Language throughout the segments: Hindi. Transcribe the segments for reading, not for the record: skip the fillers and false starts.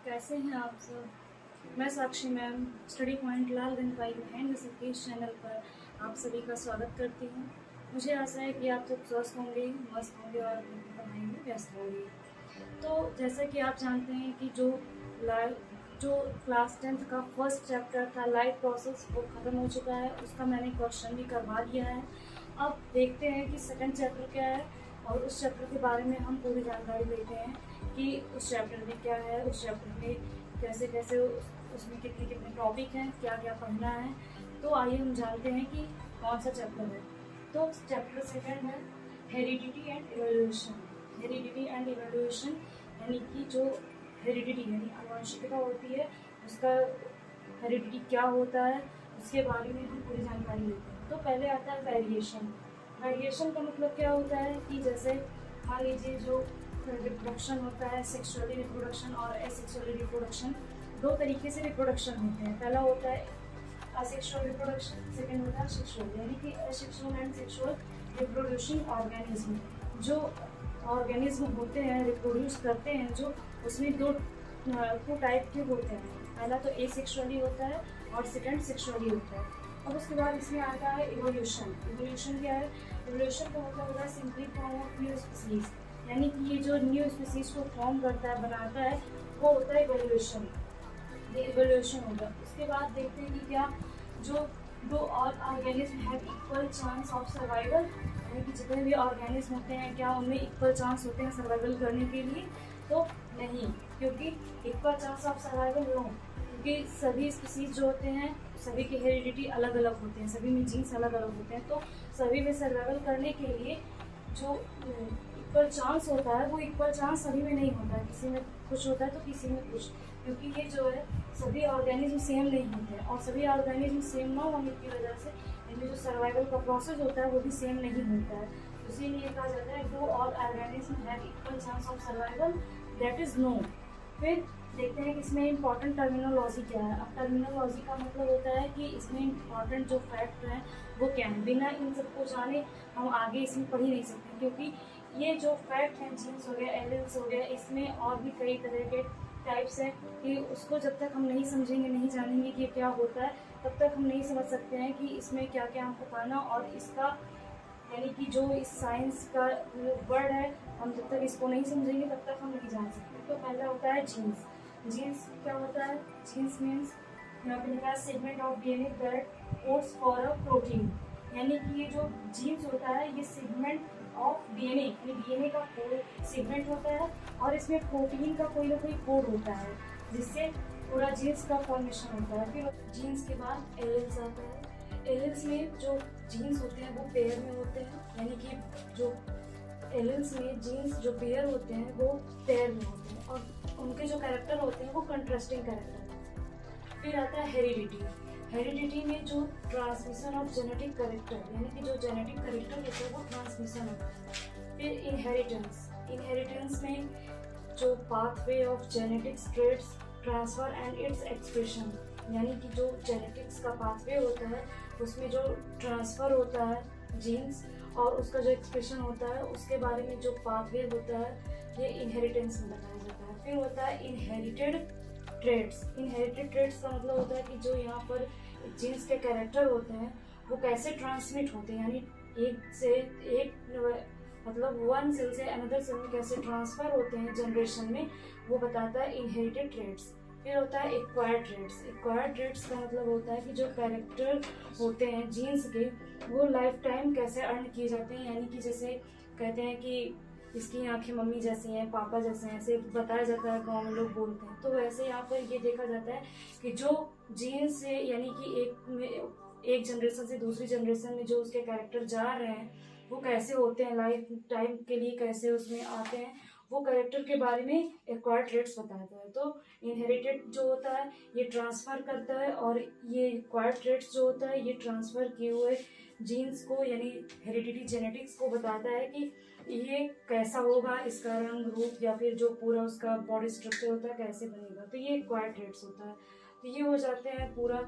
कैसे हैं आप सब। मैं Sakshi ma'am study point Lalganj by hand Satish channel पर आप सभी का स्वागत करती हूँ। मुझे आशा है कि आप सब स्वस्थ होंगे, मस्त होंगे और अपनी पढ़ाई में व्यस्त होंगे। तो जैसा कि आप जानते हैं कि जो क्लास 10th का फर्स्ट चैप्टर था लाइफ प्रोसेस वो ख़त्म हो चुका है, उसका मैंने क्वेश्चन भी करवा दिया है। अब देखते हैं कि सेकंड चैप्टर क्या है और उस चैप्टर के बारे में हम पूरी जानकारी लेते हैं कि उस चैप्टर में क्या है, उस चैप्टर में कैसे कैसे उसमें कितने कितने टॉपिक हैं, क्या क्या पढ़ना है। तो आइए हम जानते हैं कि कौन सा चैप्टर है। तो चैप्टर सेकंड है heredity and evolution. Heredity and evolution यानी कि जो हेरिडिटी यानी आनुवंशिकता होती है, उसका हेरिडिटी क्या होता है उसके बारे में हम पूरी जानकारी लेते हैं। तो पहले आता है वेरिएशन। वेरिएशन का मतलब क्या होता है कि जैसे मान लीजिए जो रिप्रोडक्शन होता है, सेक्सुअली रिप्रोडक्शन और एसेक्सुअली रिप्रोडक्शन, दो तरीके से रिप्रोडक्शन होते हैं। पहला होता है असेक्सुअल रिप्रोडक्शन, सेकेंड होता है सेक्सुअल। यानी कि asexual and sexual reproducing organism, जो ऑर्गेनिज्म होते हैं रिप्रोड्यूस करते हैं, जो उसमें दो टाइप के होते हैं। पहला तो एसेक्सुअली होता है और सेकेंड सेक्सुअली होता है। अब उसके बाद इसमें आता है इवोल्यूशन। इवोल्यूशन क्या है? इवोल्यूशन का मतलब होता है simply form of new species, यानी कि ये जो न्यू स्पीसीज को फॉर्म करता है, बनाता है, वो होता है इवोल्यूशन। ये इवोल्यूशन होगा। उसके बाद देखते हैं कि क्या जो दो और organism have equal chance of survival, यानी कि जितने भी ऑर्गेनिज्म होते हैं क्या उनमें इक्वल चांस होते हैं सर्वाइवल करने के लिए? तो नहीं, क्योंकि equal chance of survival no, क्योंकि सभी स्पीसीज जो होते हैं सभी की हेरिडिटी अलग अलग होते हैं, सभी में जीन्स अलग अलग होते हैं। तो सभी में सर्वाइवल करने के लिए जो इक्वल चांस होता है वो इक्वल चांस सभी में नहीं होता है, किसी में कुछ होता है तो किसी में कुछ, क्योंकि ये जो है सभी ऑर्गेनिज्म सेम नहीं होते हैं और सभी ऑर्गेनिज्म सेम ना होने की वजह से इनमें जो सर्वाइवल का प्रोसेस होता है वो भी सेम नहीं होता है। इसीलिए कहा जाता है दो और organism have equal chance of survival, that is no. फिर देखते हैं कि इसमें इंपॉर्टेंट टर्मिनोलॉजी क्या है। अब टर्मिनोलॉजी का मतलब होता है कि इसमें इंपॉर्टेंट जो फैक्ट हैं वो क्या है। बिना इन सबको जाने हम आगे इसमें पढ़ ही नहीं सकते, क्योंकि ये जो फैक्ट हैं, जीन्स हो गया, एलिल्स हो गया, इसमें और भी कई तरह के टाइप्स हैं कि उसको जब तक हम नहीं समझेंगे, नहीं जानेंगे कि क्या होता है, तब तक हम नहीं समझ सकते हैं कि इसमें क्या क्या हमको पढ़ना। और इसका यानी कि जो इस साइंस का वर्ड है, हम जब तक इसको नहीं समझेंगे तब तक हम नहीं जान सकते। तो पहला होता है जीन्स। जीन्स क्या होता है? जीन्स मीन्स यहाँ पे लिखा है segment of DNA that codes for a protein, यानी कि ये जो जीन्स होता है ये सेगमेंट ऑफ डीएनए, ये डीएनए का कोड सेगमेंट होता है और इसमें प्रोटीन का कोई ना कोई कोड होता है जिससे पूरा जीन्स का फॉर्मेशन होता है। फिर जीन्स के बाद एलिल्स आता है। एलिल्स में जो जीन्स होते हैं वो पेयर में होते हैं, यानी कि जो एलिल्स में जीन्स जो पेयर होते हैं वो पेयर में होते हैं और उनके जो कैरेक्टर होते हैं वो कंट्रास्टिंग कैरेक्टर होते हैं। फिर आता है हेरिडिटी। हेरिडिटी में जो ट्रांसमिशन ऑफ जेनेटिक कैरेक्टर, यानी कि जो जेनेटिक कैरेक्टर होता है वो ट्रांसमिशन होता है। फिर इनहेरिटेंस। इनहेरिटेंस में जो pathway of genetics traits transfer and its expression, यानी कि जो जेनेटिक्स का पाथवे होता है उसमें जो ट्रांसफ़र होता है जीन्स और उसका जो एक्सप्रेशन होता है उसके बारे में जो पाथवे होता है ये इनहेरिटेंस में बताया जाता है। फिर होता है इनहेरिटेड ट्रेड्स। इनहेरिटेड ट्रेड्स का मतलब होता है कि जो यहाँ पर जीन्स के कैरेक्टर होते हैं वो कैसे ट्रांसमिट होते हैं, यानी एक से एक मतलब वन सेल से अनदर सेल में कैसे ट्रांसफ़र होते हैं जनरेशन में, वो बताता है इनहेरिटेड ट्रेड्स। फिर होता है एक्वायर्ड ट्रेड्स। एक्वायर्ड ट्रेड्स का मतलब होता है कि जो कैरेक्टर होते हैं जीन्स के वो लाइफ टाइम कैसे अर्न किए जाते हैं, यानी कि जैसे कहते हैं कि इसकी आंखें मम्मी जैसी हैं, पापा जैसे हैं, ऐसे बताया जाता है, गाँव में लोग बोलते हैं। तो वैसे यहाँ पर ये देखा जाता है कि जो जीन्स से यानी कि एक जनरेशन से दूसरी जनरेशन में जो उसके कैरेक्टर जा रहे हैं वो कैसे होते हैं, लाइफ टाइम के लिए कैसे उसमें आते हैं, वो कैरेक्टर के बारे में एक्वायर्ड ट्रेड्स बताता है। तो इनहेरिटेड जो होता है ये ट्रांसफ़र करता है और ये एक्वायर्ड ट्रेड्स जो होता है ये ट्रांसफ़र किए हुए जीन्स को यानी हेरिडिटी जेनेटिक्स को बताता है कि ये कैसा होगा, इसका रंग रूप या फिर जो पूरा उसका बॉडी स्ट्रक्चर होता है कैसे बनेगा। तो ये एक्वायर्ड ट्रेड्स होता है। तो ये हो जाते हैं पूरा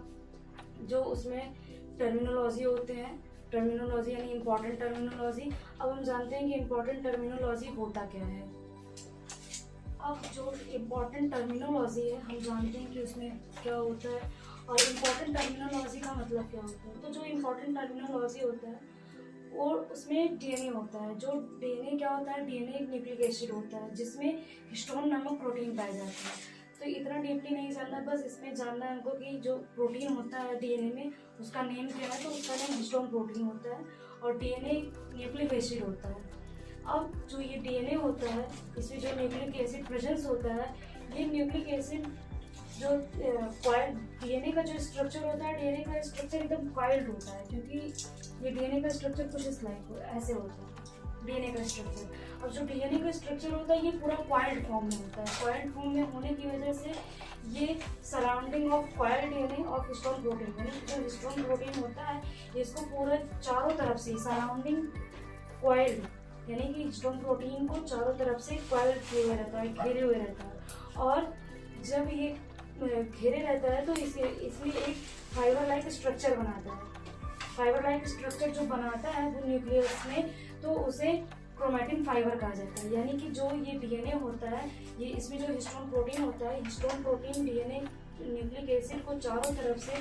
जो उसमें टर्मिनोलॉजी होते हैं, टर्मिनोलॉजी यानी इंपॉर्टेंट टर्मिनोलॉजी। अब हम जानते हैं कि इंपॉर्टेंट टर्मिनोलॉजी होता क्या है। अब जो इम्पोर्टेंट टर्मिनोलॉजी है हम जानते हैं कि उसमें क्या होता है और इम्पोर्टेंट टर्मिनोलॉजी का मतलब क्या होता है। तो जो इम्पोर्टेंट टर्मिनोलॉजी होता है और उसमें डीएनए होता है। जो डीएनए क्या होता है, डीएनए एक न्यूक्लिक एसिड होता है जिसमें हिस्टोन नामक प्रोटीन पाया जाता है। तो इतना डीपली नहीं जानना, बस इसमें जानना है हमको कि जो प्रोटीन होता है डीएनए में उसका नेम क्या है। तो उसका नेम हिस्टोन प्रोटीन होता है और डीएनए न्यूक्लिक एसिड होता है। अब जो ये डीएनए होता है इसमें जो न्यूक्लिक एसिड प्रेजेंस होता है, ये न्यूक्लिक एसिड जो डीएनए का जो स्ट्रक्चर होता है, डीएनए का स्ट्रक्चर एकदम कॉइल्ड होता है, क्योंकि ये डीएनए का स्ट्रक्चर कुछ इस लाइक ऐसे होता है डीएनए का स्ट्रक्चर। अब जो डीएनए का स्ट्रक्चर होता है ये पूरा कॉइल्ड फॉर्म में होता है। कॉइल्ड फॉर्म में होने की वजह से ये सराउंडिंग ऑफ कॉइल्ड डीएनए और हिस्टोन प्रोटीन, यानी जो हिस्टोन प्रोटीन होता है इसको पूरा चारों तरफ से सराउंडिंग कॉइल्ड, यानी कि हिस्टोन प्रोटीन को चारों तरफ से कॉइल्ड किए हुए रहता है, घेरे हुए रहता है। और जब ये घेरे रहता है तो इसलिए एक फाइबर लाइक स्ट्रक्चर बनाता है। फाइबर लाइक स्ट्रक्चर जो बनाता है वो न्यूक्लियस में, तो उसे क्रोमैटिन फाइबर कहा जाता है। यानी कि जो ये डीएनए होता है, ये इसमें जो हिस्टोन प्रोटीन होता है, histone protein DNA nucleic acid को चारों तरफ से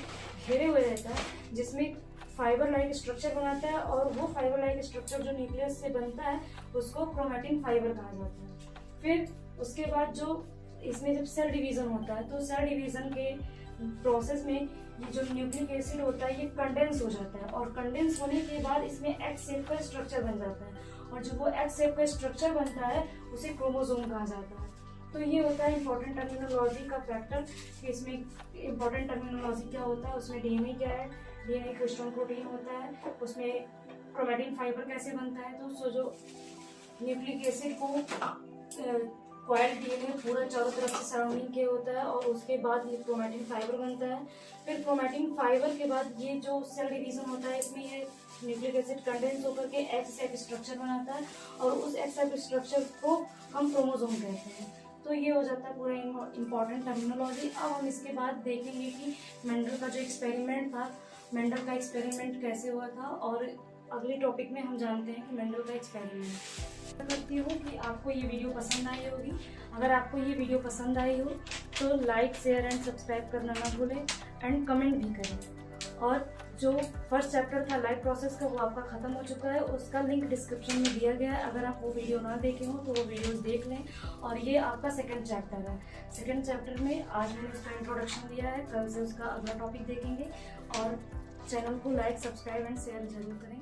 घेरे हुए रहता है, जिसमें फाइबर लाइक स्ट्रक्चर बनाता है। और वो फाइबर लाइक स्ट्रक्चर जो न्यूक्लियस से बनता है उसको क्रोमैटिन फाइबर कहा जाता है। फिर उसके बाद जो इसमें जब सेल डिवीजन होता है, तो सेल डिवीजन के प्रोसेस में ये जो न्यूक्लिक एसिड होता है ये कंडेंस हो जाता है, और कंडेंस होने के बाद इसमें एक्स शेप का स्ट्रक्चर बन जाता है। और जब वो एक्स शेप का स्ट्रक्चर बनता है उसे क्रोमोसोम कहा जाता है। तो ये होता है इंपॉर्टेंट टर्मिनोलॉजी का फैक्टर कि इसमें इंपॉर्टेंट टर्मिनोलॉजी क्या होता है, उसमें डीएनए क्या है, डीएनए हिस्टोन प्रोटीन होता है, उसमें क्रोमैटिन फाइबर कैसे बनता है। तो जो न्यूक्लिक एसिड को कॉइल्ड डीएनए पूरा चारों तरफ से सराउंडिंग के होता है, और उसके बाद ये क्रोमैटिन फाइबर बनता है। फिर क्रोमैटिन फाइबर के बाद ये जो सेल डिवीजन होता है इसमें ये न्यूक्लिक एसिड कंडेंस होकर के एक्स शेप स्ट्रक्चर बनाता है, और उस एक्स शेप स्ट्रक्चर को हम क्रोमोसोम कहते हैं। तो ये हो जाता है पूरा इम्पॉर्टेंट टर्मिनोलॉजी। अब हम इसके बाद देखेंगे कि मेंडल का जो एक्सपेरिमेंट था, मेंडल का एक्सपेरिमेंट कैसे हुआ था, और अगले टॉपिक में हम जानते हैं कि मेंडल का एक्सपेरिमेंट। करती हूँ कि आपको ये वीडियो पसंद आई होगी। अगर आपको ये वीडियो पसंद आई हो तो लाइक, शेयर एंड सब्सक्राइब करना ना भूलें, एंड कमेंट भी करें। और जो फर्स्ट चैप्टर था लाइफ प्रोसेस का वो आपका ख़त्म हो चुका है, उसका लिंक डिस्क्रिप्शन में दिया गया है। अगर आप वो वीडियो ना देखे हो तो वो वीडियोस देख लें। और ये आपका सेकंड चैप्टर है। सेकंड चैप्टर में आज मैंने उसका इंट्रोडक्शन दिया है, कल से उसका अगला टॉपिक देखेंगे। और चैनल को लाइक, सब्सक्राइब एंड शेयर जरूर करें।